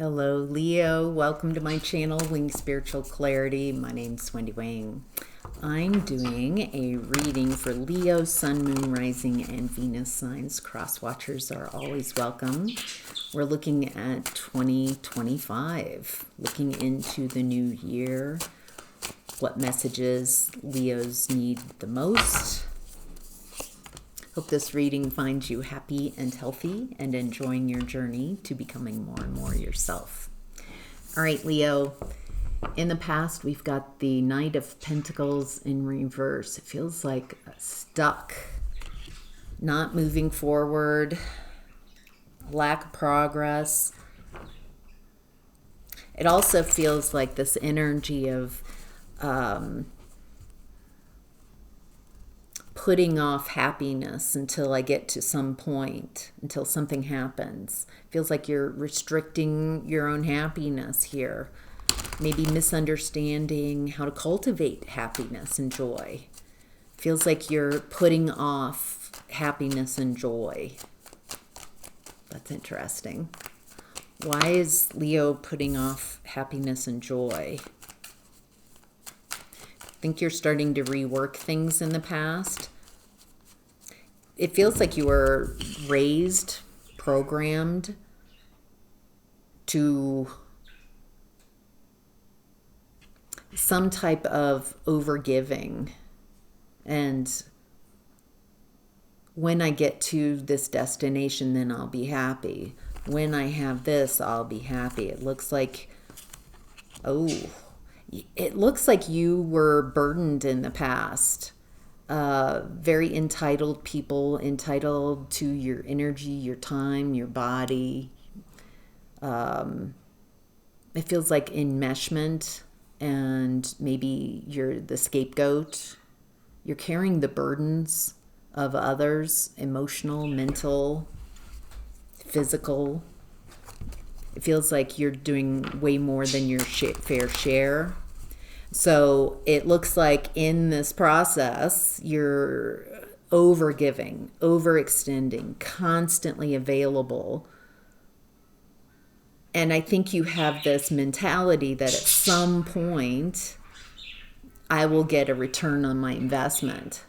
Hello, Leo. Welcome to my channel, Wing Spiritual Clarity. My name's Wendy Wang. I'm doing a reading for Leo, Sun, Moon, Rising, and Venus signs. Cross watchers are always welcome. We're looking at 2025, looking into the new year, what messages Leos need the most. Hope this reading finds you happy and healthy and enjoying your journey to becoming more and more yourself. All right, Leo. In the past, we've got the Knight of Pentacles in reverse. It feels like stuck, not moving forward, lack of progress. It also feels like this energy of putting off happiness until I get to some point, until something happens. Feels like you're restricting your own happiness here. Maybe misunderstanding how to cultivate happiness and joy. Feels like you're putting off happiness and joy. That's interesting. Why is Leo putting off happiness and joy? Think you're starting to rework things in the past. It feels like you were raised, programmed to some type of overgiving. And when I get to this destination, then I'll be happy. When I have this, I'll be happy. It looks like, it looks like you were burdened in the past. Very entitled people, entitled to your energy, your time, your body. It feels like enmeshment, and maybe you're the scapegoat. You're carrying the burdens of others, emotional, mental, physical. It feels like you're doing way more than your fair share. So it looks like in this process, you're overgiving, overextending, constantly available. And I think you have this mentality that at some point, I will get a return on my investment.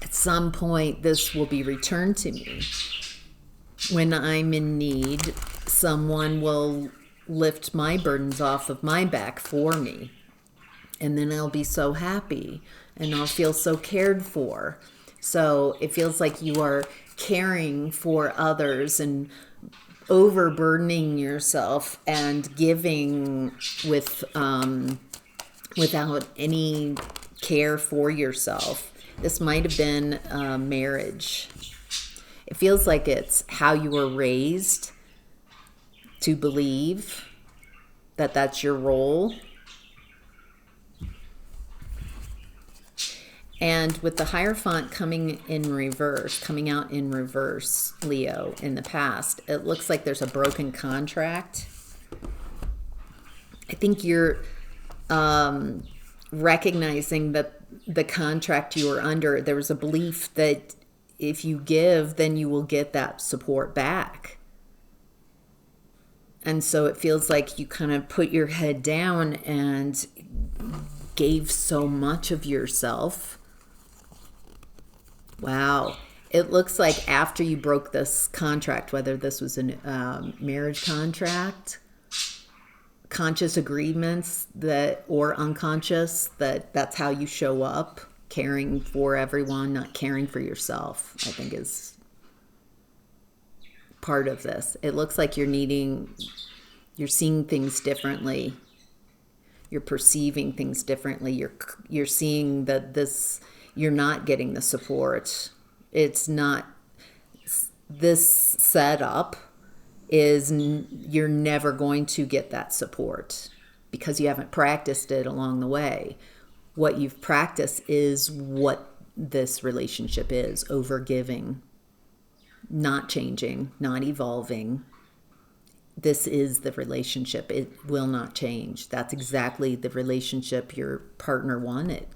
At some point, this will be returned to me. When I'm in need, someone will lift my burdens off of my back for me. And then I'll be so happy and I'll feel so cared for. So it feels like you are caring for others and overburdening yourself and giving with without any care for yourself. This might have been marriage. It feels like it's how you were raised to believe that that's your role. And with the Hierophant coming out in reverse, Leo, in the past, it looks like there's a broken contract. I think you're recognizing that the contract you were under, there was a belief that if you give, then you will get that support back. And so it feels like you kind of put your head down and gave so much of yourself. Wow. It looks like after you broke this contract, whether this was a marriage contract, conscious agreements that, or unconscious, that's how you show up, caring for everyone, not caring for yourself, I think is part of this. It looks like you're seeing things differently. You're perceiving things differently. You're seeing that you're not getting the support. It's not, this setup is, you're never going to get that support because you haven't practiced it along the way. What you've practiced is what this relationship is: overgiving, not changing, not evolving. This is the relationship. It will not change. That's exactly the relationship your partner wanted.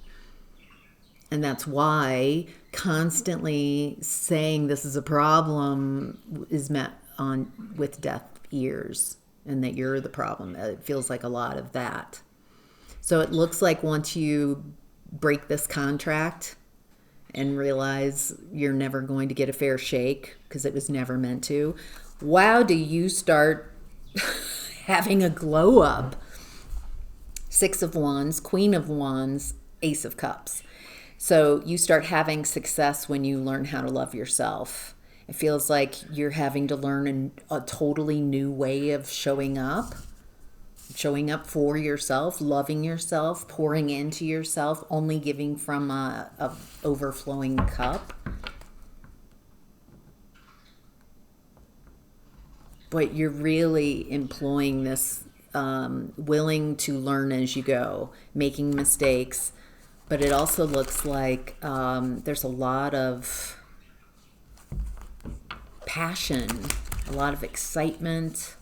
And that's why constantly saying this is a problem is met on with deaf ears, and that you're the problem. It feels like a lot of that. So it looks like once you break this contract and realize you're never going to get a fair shake because it was never meant to, wow, do you start having a glow up. Six of Wands, Queen of Wands, Ace of Cups. So you start having success when you learn how to love yourself. It feels like you're having to learn a totally new way of showing up for yourself, loving yourself, pouring into yourself, only giving from a overflowing cup. But you're really employing this willing to learn as you go, making mistakes. But it also looks like there's a lot of passion, a lot of excitement.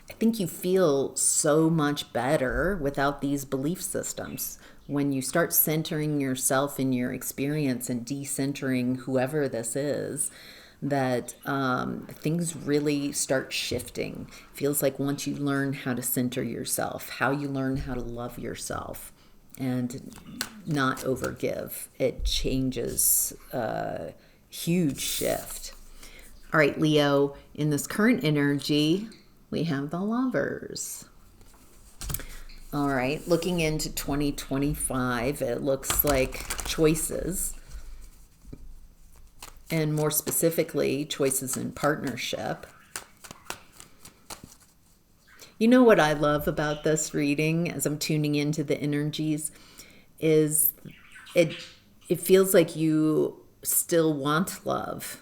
I think you feel so much better without these belief systems. When you start centering yourself in your experience and decentering whoever this is, that things really start shifting. It feels like once you learn how to center yourself, how you learn how to love yourself and not overgive, it changes a huge shift. All right, Leo, in this current energy, we have the Lovers. All right, looking into 2025, it looks like choices, and more specifically, choices in partnership. You know what I love about this reading as I'm tuning into the energies is it feels like you still want love.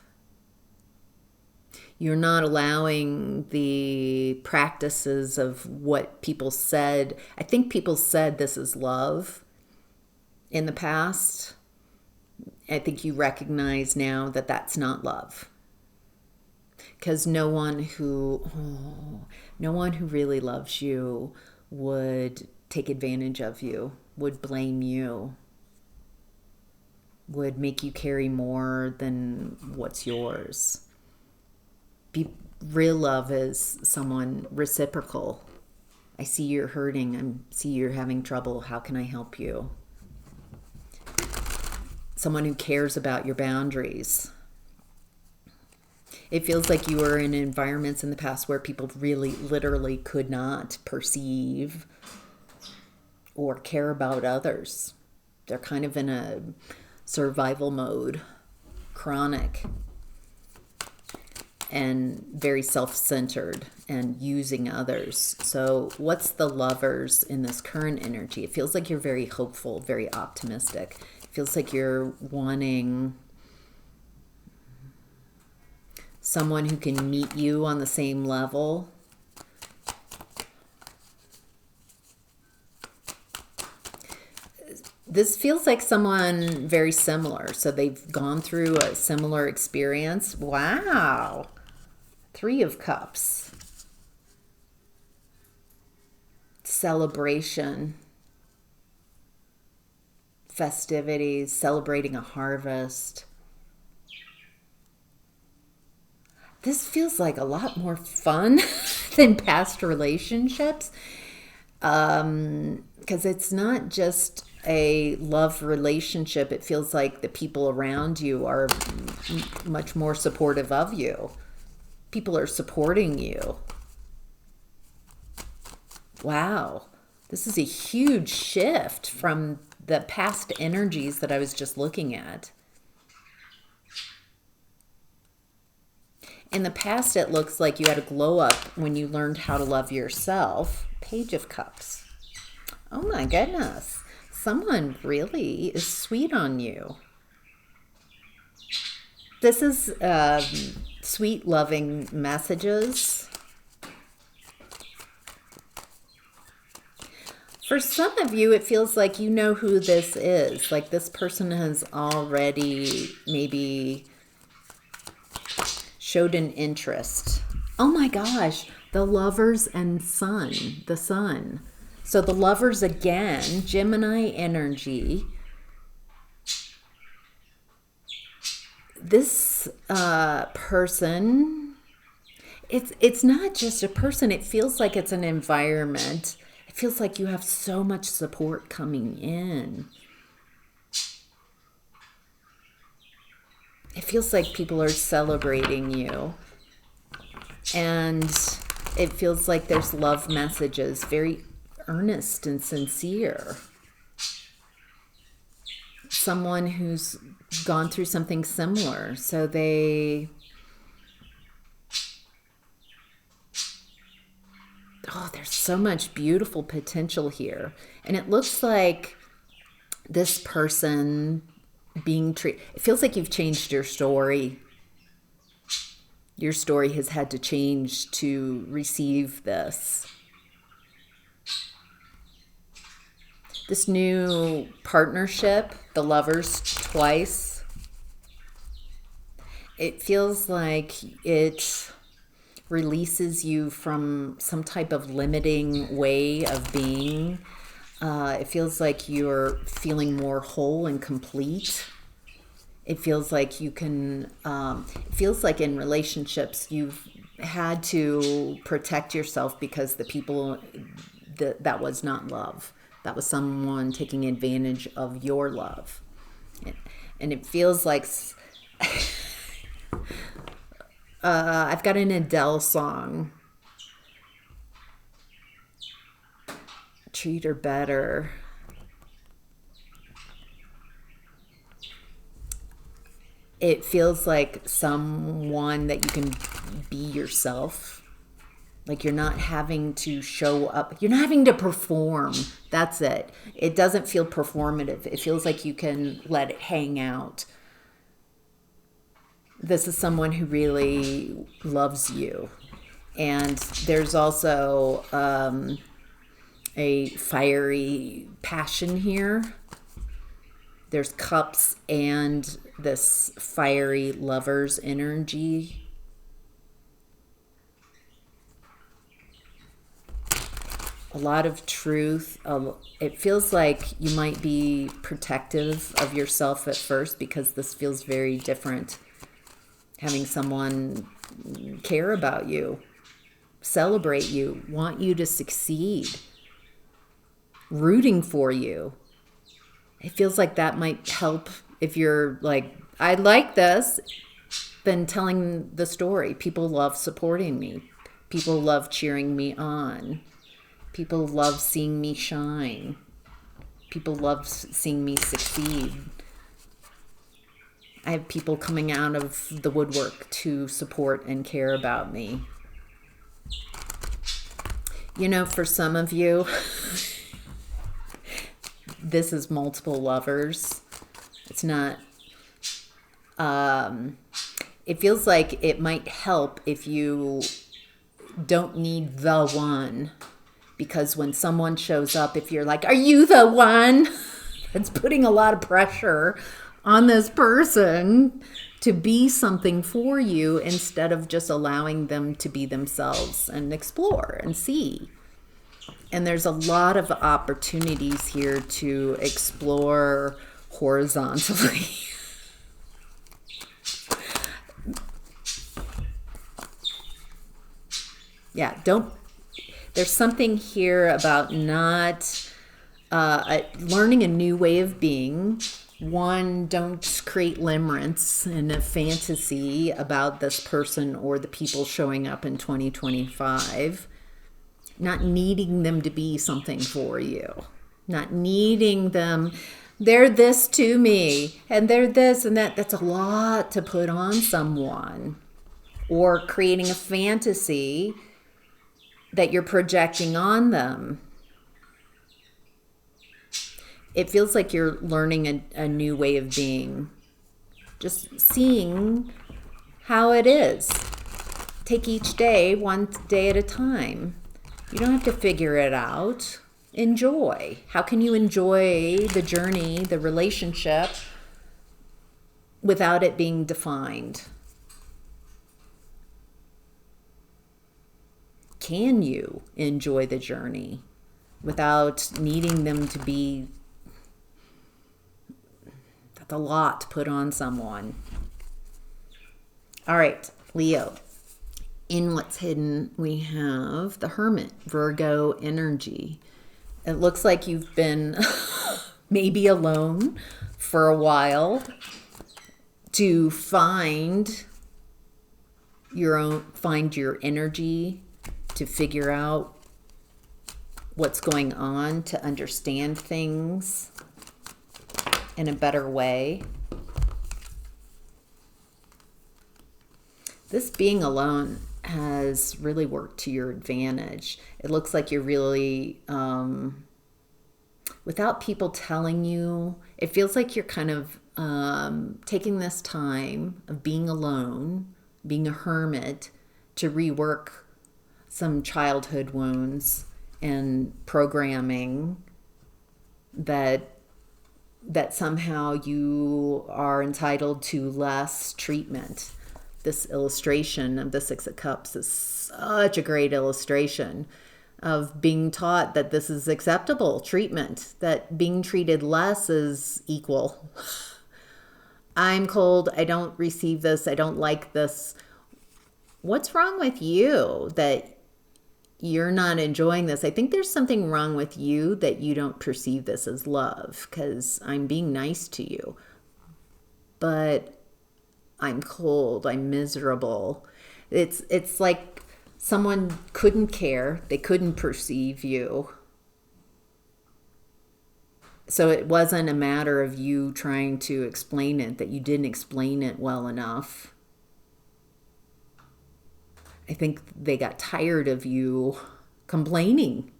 You're not allowing the practices of what people said. I think people said this is love in the past. I think you recognize now that that's not love. Because no one who really loves you would take advantage of you, would blame you, would make you carry more than what's yours. Real love is someone reciprocal. I see you're hurting. I see you're having trouble. How can I help you? Someone who cares about your boundaries. It feels like you were in environments in the past where people really literally could not perceive or care about others. They're kind of in a survival mode, chronic, and very self-centered and using others. So what's the Lovers in this current energy? It feels like you're very hopeful, very optimistic. It feels like you're wanting someone who can meet you on the same level. This feels like someone very similar. So they've gone through a similar experience. Wow. 3 of Cups. Celebration. Festivities. Celebrating a harvest. This feels like a lot more fun than past relationships. Because it's not just a love relationship. It feels like the people around you are much more supportive of you. People are supporting you. Wow. This is a huge shift from the past energies that I was just looking at. In the past, it looks like you had a glow up when you learned how to love yourself. Page of Cups. Oh my goodness. Someone really is sweet on you. This is sweet, loving messages. For some of you, it feels like you know who this is. Like this person has already maybe showed an interest. Oh my gosh, the Lovers and Sun, the Sun. So the Lovers again, Gemini energy. This person, it's not just a person. It feels like it's an environment. It feels like you have so much support coming in. It feels like people are celebrating you. And it feels like there's love messages, very earnest and sincere. Someone who's gone through something similar. So there's so much beautiful potential here. And it looks like this person being treated, it feels like you've changed your story. Your story has had to change to receive this. This new partnership, the Lovers twice, it feels like it releases you from some type of limiting way of being. It feels like you're feeling more whole and complete. It feels like you can, it feels like in relationships you've had to protect yourself because the people, that was not love. That was someone taking advantage of your love. And it feels like, I've got an Adele song. Treat her better. It feels like someone that you can be yourself. Like you're not having to show up. You're not having to perform. That's it. It doesn't feel performative. It feels like you can let it hang out. This is someone who really loves you. And there's also a fiery passion here. There's cups and this fiery Lovers energy. A lot of truth. It feels like you might be protective of yourself at first because this feels very different. Having someone care about you, celebrate you, want you to succeed, rooting for you. It feels like that might help if you're like, I like this, then telling the story. People love supporting me. People love cheering me on. People love seeing me shine. People love seeing me succeed. I have people coming out of the woodwork to support and care about me. You know, for some of you, this is multiple lovers. It's not, it feels like it might help if you don't need the one. Because when someone shows up, if you're like, are you the one? It's putting a lot of pressure on this person to be something for you instead of just allowing them to be themselves and explore and see. And there's a lot of opportunities here to explore horizontally. Yeah, there's something here about not learning a new way of being. One, don't create limerence and a fantasy about this person or the people showing up in 2025. Not needing them to be something for you. Not needing them. They're this to me and they're this and that. That's a lot to put on someone. Or creating a fantasy that you're projecting on them. It feels like you're learning a new way of being. Just seeing how it is. Take each day, one day at a time. You don't have to figure it out. Enjoy. How can you enjoy the journey, the relationship, without it being defined? Can you enjoy the journey? without needing them to be, that's a lot to put on someone. All right, Leo. In what's hidden, we have the Hermit, Virgo energy. It looks like you've been maybe alone for a while to find your energy, to figure out what's going on, to understand things in a better way. This being alone has really worked to your advantage. It looks like you're really, without people telling you, it feels like you're kind of taking this time of being alone, being a hermit, to rework some childhood wounds and programming that somehow you are entitled to less treatment. This illustration of the Six of Cups is such a great illustration of being taught that this is acceptable treatment, that being treated less is equal. I'm cold, I don't receive this, I don't like this. What's wrong with you that you're not enjoying this? I think there's something wrong with you that you don't perceive this as love, because I'm being nice to you, but I'm cold, I'm miserable. It's like someone couldn't care, they couldn't perceive you. So it wasn't a matter of you trying to explain it, that you didn't explain it well enough. I think they got tired of you complaining.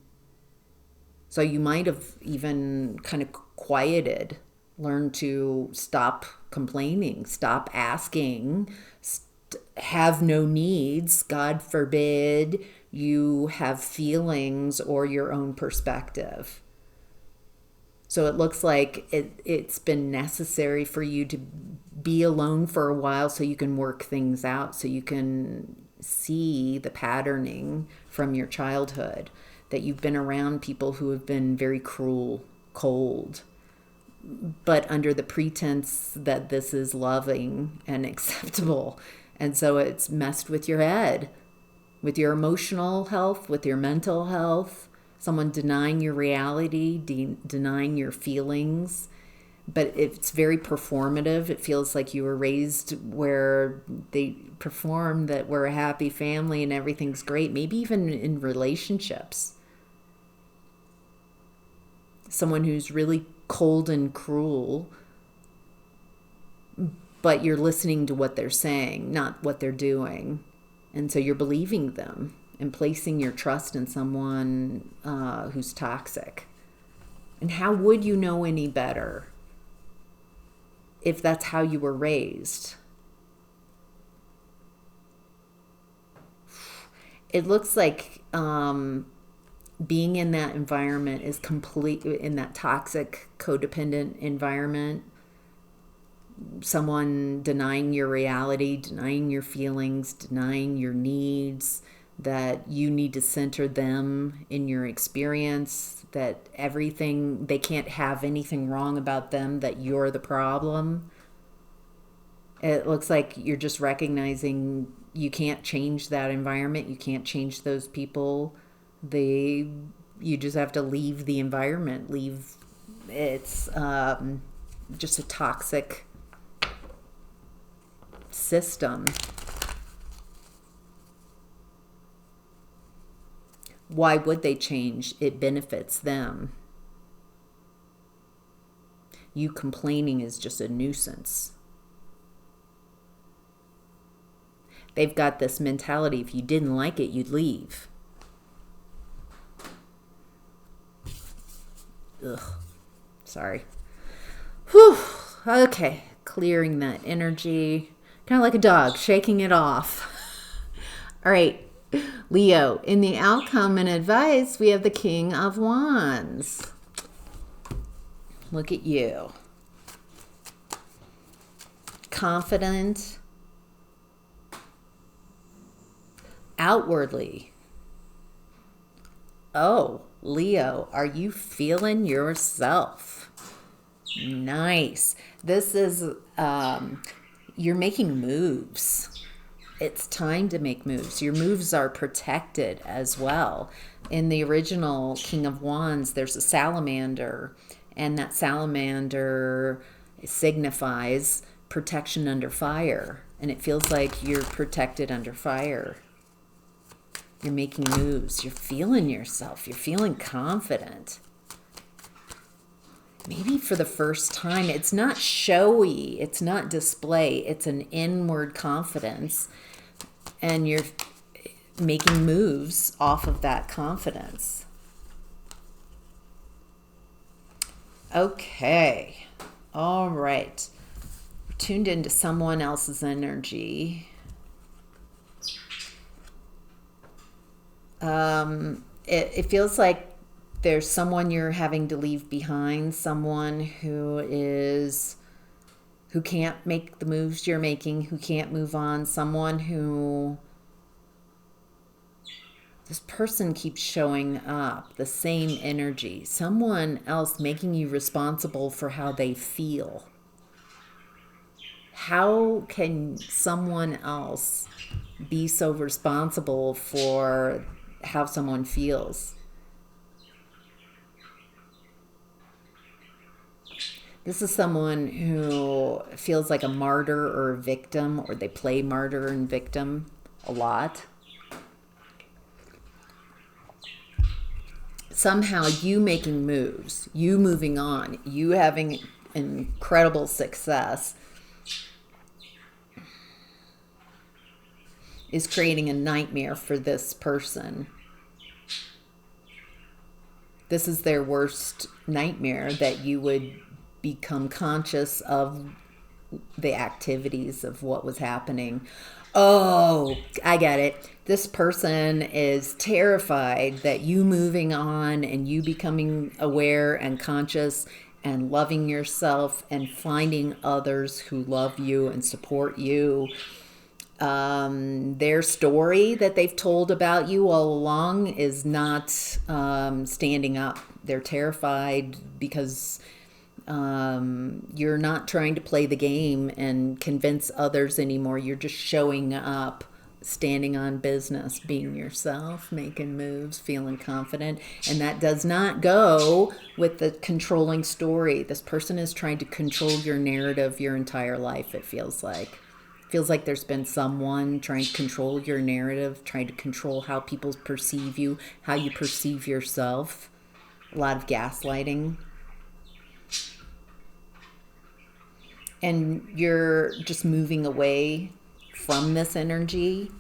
So you might have even kind of quieted, learned to stop complaining, stop asking, have no needs. God forbid you have feelings or your own perspective. So it looks like it's been necessary for you to be alone for a while so you can work things out, so you can see the patterning from your childhood, that you've been around people who have been very cruel, cold, but under the pretense that this is loving and acceptable. And so it's messed with your head, with your emotional health, with your mental health, someone denying your reality, denying your feelings. But it's very performative. It feels like you were raised where they perform that we're a happy family and everything's great, maybe even in relationships. Someone who's really cold and cruel, but you're listening to what they're saying, not what they're doing. And so you're believing them and placing your trust in someone who's toxic. And how would you know any better if that's how you were raised? It looks like being in that environment is complete, in that toxic, codependent environment, someone denying your reality, denying your feelings, denying your needs, that you need to center them in your experience, that everything, they can't have anything wrong about them, that you're the problem. It looks like you're just recognizing you can't change that environment, you can't change those people. You just have to leave the environment, it's just a toxic system. Why would they change? It benefits them. You complaining is just a nuisance. They've got this mentality, if you didn't like it, you'd leave. Ugh. Sorry. Whew. Okay. Clearing that energy. Kind of like a dog, shaking it off. All right. Leo, in the outcome and advice, we have the King of Wands. Look at you. Confident. Outwardly. Oh, Leo, are you feeling yourself? Nice. This is, you're making moves. It's time to make moves. Your moves are protected as well. In the original King of Wands, there's a salamander, and that salamander signifies protection under fire. And it feels like you're protected under fire. You're making moves. You're feeling yourself. You're feeling confident. Maybe for the first time, it's not showy, it's not display, it's an inward confidence, and you're making moves off of that confidence. Okay, all right. We're tuned into someone else's energy. It feels like there's someone you're having to leave behind, someone who can't make the moves you're making, who can't move on, someone who, this person keeps showing up, the same energy, someone else making you responsible for how they feel. How can someone else be so responsible for how someone feels? This is someone who feels like a martyr or a victim, or they play martyr and victim a lot. Somehow you making moves, you moving on, you having incredible success is creating a nightmare for this person. This is their worst nightmare, that you would become conscious of the activities of what was happening. Oh, I get it. This person is terrified that you moving on and you becoming aware and conscious and loving yourself and finding others who love you and support you. Their story that they've told about you all along is not standing up. They're terrified because you're not trying to play the game and convince others anymore. You're just showing up, standing on business, being yourself, making moves, feeling confident. And that does not go with the controlling story. This person is trying to control your narrative your entire life, it feels like. Feels like there's been someone trying to control your narrative, trying to control how people perceive you, how you perceive yourself. A lot of gaslighting. And you're just moving away from this energy.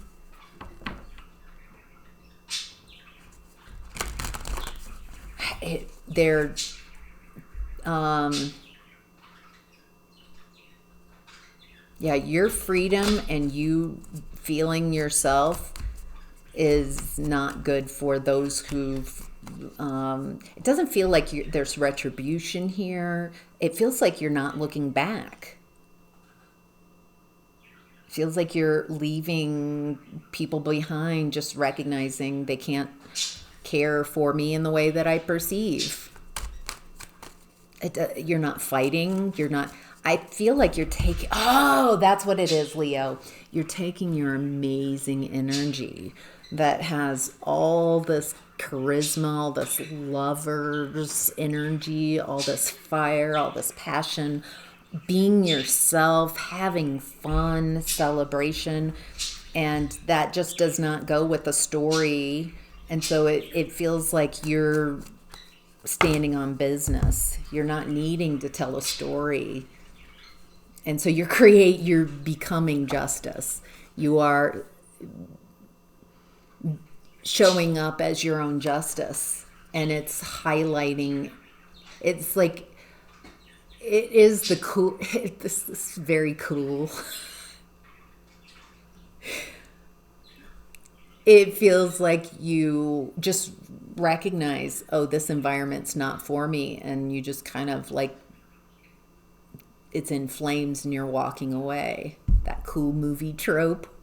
Your freedom and you feeling yourself is not good for those who've it doesn't feel like there's retribution here. It feels like you're not looking back. It feels like you're leaving people behind, just recognizing they can't care for me in the way that I perceive. You're not fighting. I feel like you're taking, that's what it is, Leo. You're taking your amazing energy that has all this charisma, all this lover's energy, all this fire, all this passion, being yourself, having fun, celebration, and that just does not go with the story. And so it feels like you're standing on business. You're not needing to tell a story. And so you're becoming justice. You are showing up as your own justice. And it's highlighting, it's like, it is the cool, this is very cool. It feels like you just recognize, this environment's not for me. And you just kind of like, it's in flames and you're walking away. That cool movie trope.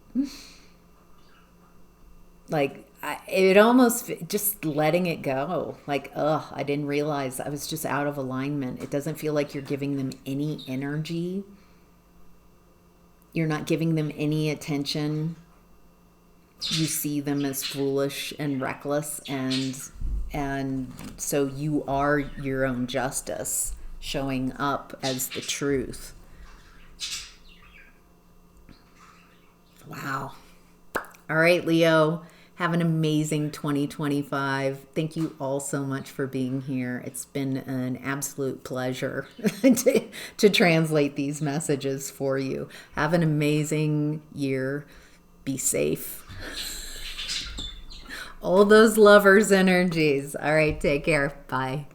Like, it almost just letting it go. Like, I didn't realize I was just out of alignment. It doesn't feel like you're giving them any energy. You're not giving them any attention. You see them as foolish and reckless, and so you are your own justice, showing up as the truth. Wow. All right, Leo, have an amazing 2025. Thank you all so much for being here. It's been an absolute pleasure to translate these messages for you. Have an amazing year. Be safe. All those lovers' energies. All right, take care. Bye.